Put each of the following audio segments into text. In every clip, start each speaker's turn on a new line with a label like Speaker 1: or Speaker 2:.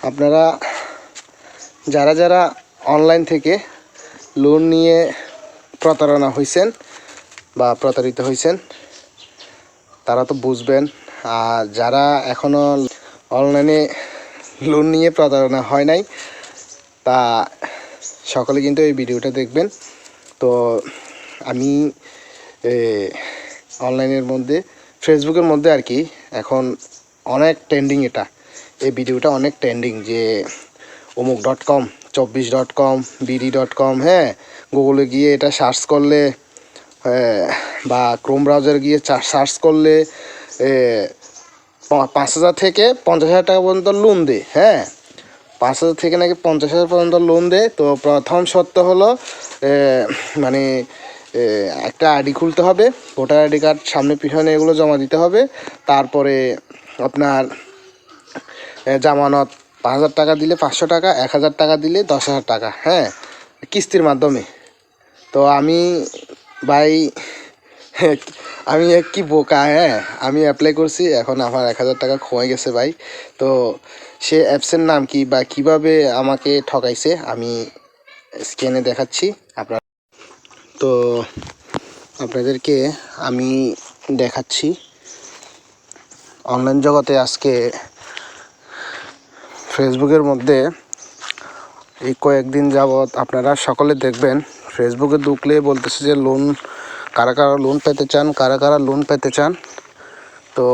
Speaker 1: আপনারা যারা যারা অনলাইন থেকে লোন নিয়ে প্রতারণা হয়েছেন বা প্রতারিত হয়েছেন তারা তো বুঝবেন। আর যারা এখনও অনলাইনে লোন নিয়ে প্রতারণা হয় নাই তা সকলে কিন্তু এই ভিডিওটা দেখবেন। তো আমি অনলাইনের মধ্যে ফেসবুকের মধ্যে আর কি এখন অনেক ট্রেন্ডিং, এই ভিডিওটা অনেক ট্রেন্ডিং যে অমুক.com, 24.com, BD.com, হ্যাঁ, গুগলে গিয়ে এটা সার্চ করলে বা ক্রোম ব্রাউজার গিয়ে সার্চ করলে 5,000 থেকে 50,000 টাকা পর্যন্ত লোন দেয়। হ্যাঁ, 5,000 থেকে নাকি 50,000 পর্যন্ত লোন দেয়। তো প্রথম শর্ত হলো মানে একটা আইডি খুলতে হবে, ভোটার আইডি কার্ড সামনে পিছনে এগুলো জমা দিতে হবে। তারপরে আপনার জামানত 5,000 টাকা দিলে 500 টাকা, 1,000 টাকা দিলে 10,000 টাকা, হ্যাঁ, কিস্তির মাধ্যমে। তো আমি ভাই আমি কি বোকা, হ্যাঁ, আমি অ্যাপ্লাই করছি, এখন আমার 1,000 টাকা খোয়া গেছে ভাই। তো সে অ্যাপসের নাম কি বা কিভাবে আমাকে ঠকাইছে আমি স্ক্যানে দেখাচ্ছি আপনার। তো আপনাদেরকে আমি দেখাচ্ছি অনলাইন জগতে আজকে ফেসবুকের মধ্যে এই কয়েকদিন যাবৎ আপনারা সকলে দেখবেন ফেসবুকে ঢুকলে বলতেছে যে লোন, কারা কারা লোন পেতে চান, কারা কারা লোন পেতে চান। তো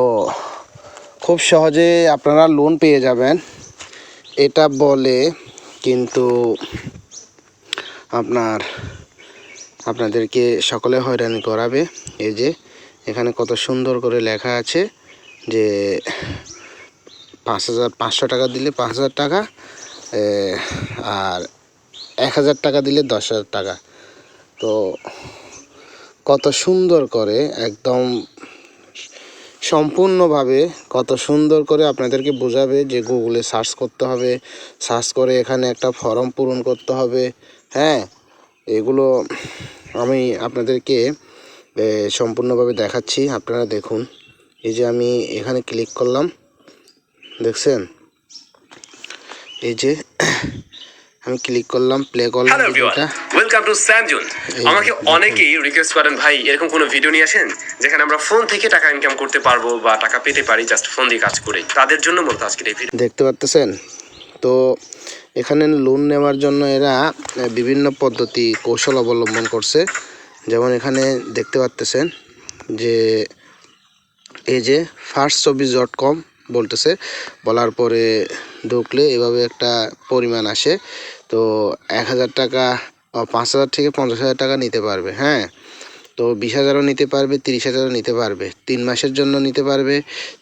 Speaker 1: খুব সহজে আপনারা লোন পেয়ে যাবেন এটা বলে, কিন্তু আপনাদেরকে সকলে হয়রানি করাবে। এই যে এখানে কত সুন্দর করে লেখা আছে যে 5,500 টাকা দিলে 5,000 টাকা, আর 1,000 টাকা দিলে 10,000 টাকা। তো কত সুন্দর করে একদম সম্পূর্ণভাবে কত সুন্দর করে আপনাদেরকে বোঝাবে যে গুগলে সার্চ করতে হবে, সার্চ করে এখানে একটা ফর্ম পূরণ করতে হবে। হ্যাঁ, এগুলো আমি আপনাদেরকে সম্পূর্ণভাবে দেখাচ্ছি, আপনারা দেখুন। এই যে আমি এখানে ক্লিক করলাম, দেখছেন, এই যে আমি ক্লিক করলাম, প্লে করলাম ভিডিওটা।
Speaker 2: ওয়েলকাম টু স্যামজুন। আমাকে অনেকেই রিকোয়েস্ট করেন, ভাই এরকম কোনো ভিডিও নিয়ে আসেন যেখানে আমরা ফোন থেকে টাকা ইনকাম করতে পারবো বা টাকা পেতে পারি জাস্ট ফোন দিয়ে কাজ করে। তাদের জন্য মূলত আজকের এই ভিডিও।
Speaker 1: দেখতে পাচ্ছেন তো এখানে লোন নেওয়ার জন্য এরা বিভিন্ন পদ্ধতি কৌশল অবলম্বন করছে। যেমন এখানে দেখতে পাচ্ছেন যে এই যে first24.com বলতেছে, বলার পরে ঢুকলে এভাবে একটা পরিমাণ আসে। তো 1,000 টাকা, 5,000 থেকে 50,000 টাকা নিতে পারবে। হ্যাঁ, তো 20,000ও নিতে পারবে, 30,000ও নিতে পারবে, 3 মাসের জন্য নিতে পারবে,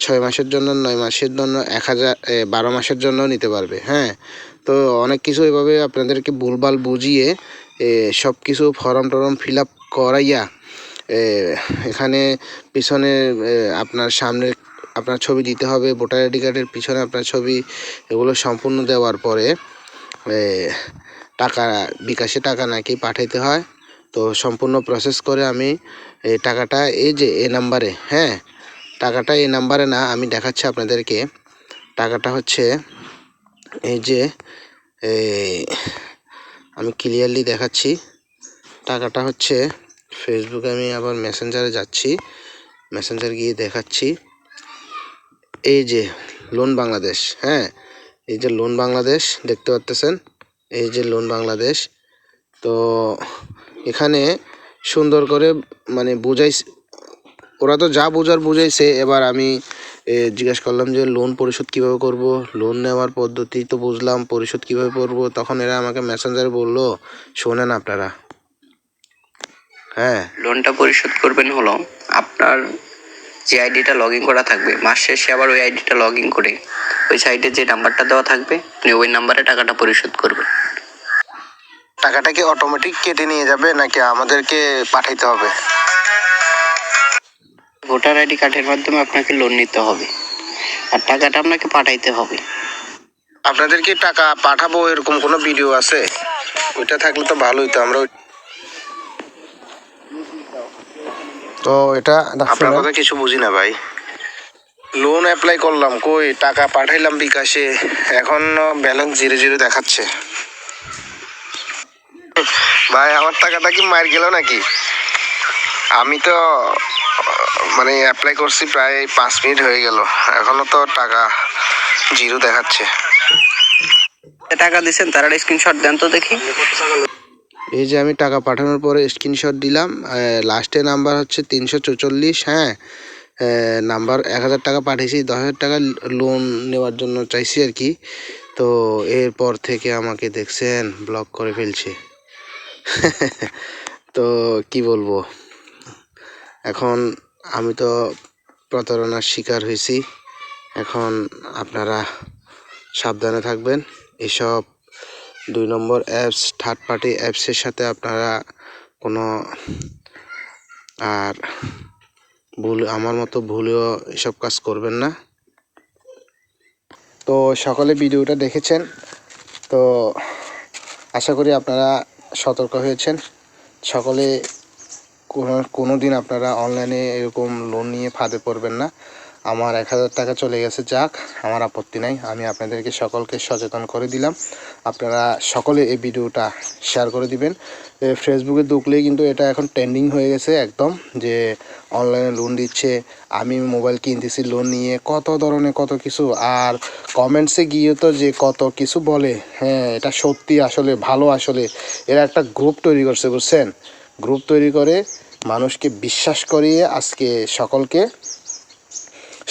Speaker 1: 6 মাসের জন্য, 9 মাসের জন্য, 1,000 12 মাসের জন্য নিতে পারবে। হ্যাঁ, তো অনেক কিছু এভাবে আপনাদেরকে ভুলভাল বুঝিয়ে সব কিছু ফর্ম টর্ম ফিল আপ করাইয়া এখানে পিছনে আপনার সামনে আপনার ছবি দিতে হবে, ভোটার আইডি কার্ডের পিছনে আপনার ছবি, এগুলো সম্পূর্ণ দেওয়ার পরে টাকা বিকাশে টাকা নাকি পাঠাইতে হয়। তো সম্পূর্ণ প্রসেস করে আমি এই টাকাটা এই যে এই নাম্বারে, হ্যাঁ, টাকাটা এই নাম্বারে না, আমি দেখাচ্ছি আপনাদেরকে। টাকাটা হচ্ছে এই যে আমি ক্লিয়ারলি দেখাচ্ছি, টাকাটা হচ্ছে ফেসবুকে, আমি আবার মেসেঞ্জারে যাচ্ছি, মেসেঞ্জার গিয়ে দেখাচ্ছি। এই যে লোন বাংলাদেশ, হ্যাঁ, এই যে লোন বাংলাদেশ দেখতে পাচ্ছেন, এই যে লোন বাংলাদেশ। তো এখানে সুন্দর করে মানে বুঝাইছে, ওরা তো যা বোঝার বুঝাইছে। এবার আমি জিজ্ঞেস করলাম যে লোন পরিশোধ কিভাবে করব, লোন নেওয়ার পদ্ধতি তো বুঝলাম, পরিশোধ কিভাবে করব। তখন এরা আমাকে মেসেঞ্জারে বললো, শোনেন আপনারা, হ্যাঁ,
Speaker 3: লোনটা পরিশোধ করবেন হলো আপনার যে আইডিটা লগ ইন করা থাকবে, মাস শেষে আবার ওই আইডিটা লগ ইন করে ওই সাইটে যে নাম্বারটা দেওয়া থাকবে আপনি ওই নাম্বারে টাকাটা পরিশোধ করবেন।
Speaker 1: টাকাটা কি অটোমেটিক কেটে নিয়ে যাবে নাকি আমাদেরকে পাঠাইতে হবে?
Speaker 3: ভোটার আইডি কার্ডের মাধ্যমে আপনাকে লোন নিতে হবে আর টাকাটা আপনাকে পাঠাইতে হবে।
Speaker 1: আপনাদের কি টাকা পাঠাবো এরকম কোনো ভিডিও আছে? ওইটা থাকলে তো ভালোই, তো আমরা তো এটা আপনার কথা কিছু বুঝি না ভাই। লোন অ্যাপ্লাই করলাম, কই টাকা পাঠাইলাম বিকাশে, এখন ব্যালেন্স 0 দেখাচ্ছে। ভাই আমার টাকাটা কি মার গেল নাকি? আমি তো মানে অ্যাপ্লাই করছি প্রায় 5 মিনিট হয়ে গেল, এখনো তো টাকা 0 দেখাচ্ছে।
Speaker 3: টাকা দিচ্ছেন তার স্ক্রিনশট দেন তো দেখি।
Speaker 1: এই যে আমি টাকা পাঠানোর পরে স্ক্রিনশট দিলাম, লাস্টে নাম্বার হচ্ছে 344। হ্যাঁ, নাম্বার 1000 টাকা পাঠিয়েছি, 10,000 টাকা লোন নেওয়ার জন্য চাইছি আর কি। তো এরপর থেকে আমাকে দেখছেন ব্লক করে ফেলছে। তো কি বলবো, এখন আমি তো প্রতারণার শিকার হয়েছি। এখন আপনারা সাবধানে থাকবেন। এসব 2 নম্বর অ্যাপস, থার্ড পার্টি অ্যাপসের সাথে আপনারা কোনো আর আমার মতো ভুলেও এসব কাজ করবেন না। তো সকলে ভিডিওটা দেখেছেন, তো আশা করি আপনারা সতর্ক হয়েছেন। সকলে কোনো দিন আপনারা অনলাইনে এরকম লোন নিয়ে ফাঁদে পড়বেন না। আমার 1000 টাকা চলে গেছে, যাক, আমার আপত্তি নাই। আমি আপনাদেরকে সকলকে সচেতন করে দিলাম। আপনারা সকলে এই ভিডিওটা শেয়ার করে দিবেন। ফেসবুকে ঢুকলেই কিন্তু এটা এখন ট্রেন্ডিং হয়ে গেছে একদম, যে অনলাইনে লোন দিচ্ছে, আমি মোবাইল কিনতেছি লোন নিয়ে, কত ধরনের কত কিছু। আর কমেন্টসে গিয়ে তো যে কত কিছু বলে, হ্যাঁ এটা সত্যি, আসলে ভালো। আসলে এরা একটা গ্রুপ তৈরি করছে, বুঝছেন? গ্রুপ তৈরি করে মানুষকে বিশ্বাস করিয়ে আজকে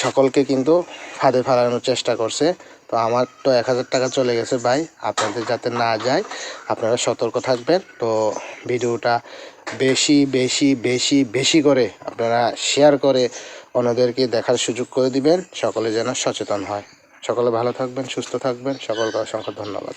Speaker 1: সকলকে কিন্তু ফাঁদে ফেলানোর চেষ্টা করছে। তো আমার তো 1000 টাকা চলে গেছে ভাই, আপনাদের যাতে না যায় আপনারা সতর্ক থাকবেন। তো ভিডিওটা বেশি বেশি বেশি বেশি করে আপনারা শেয়ার করে অন্যদেরকে দেখার সুযোগ করে দিবেন, সকলে যেন সচেতন হয়। সকলে ভালো থাকবেন, সুস্থ থাকবেন, সকলকে অসংখ্য ধন্যবাদ।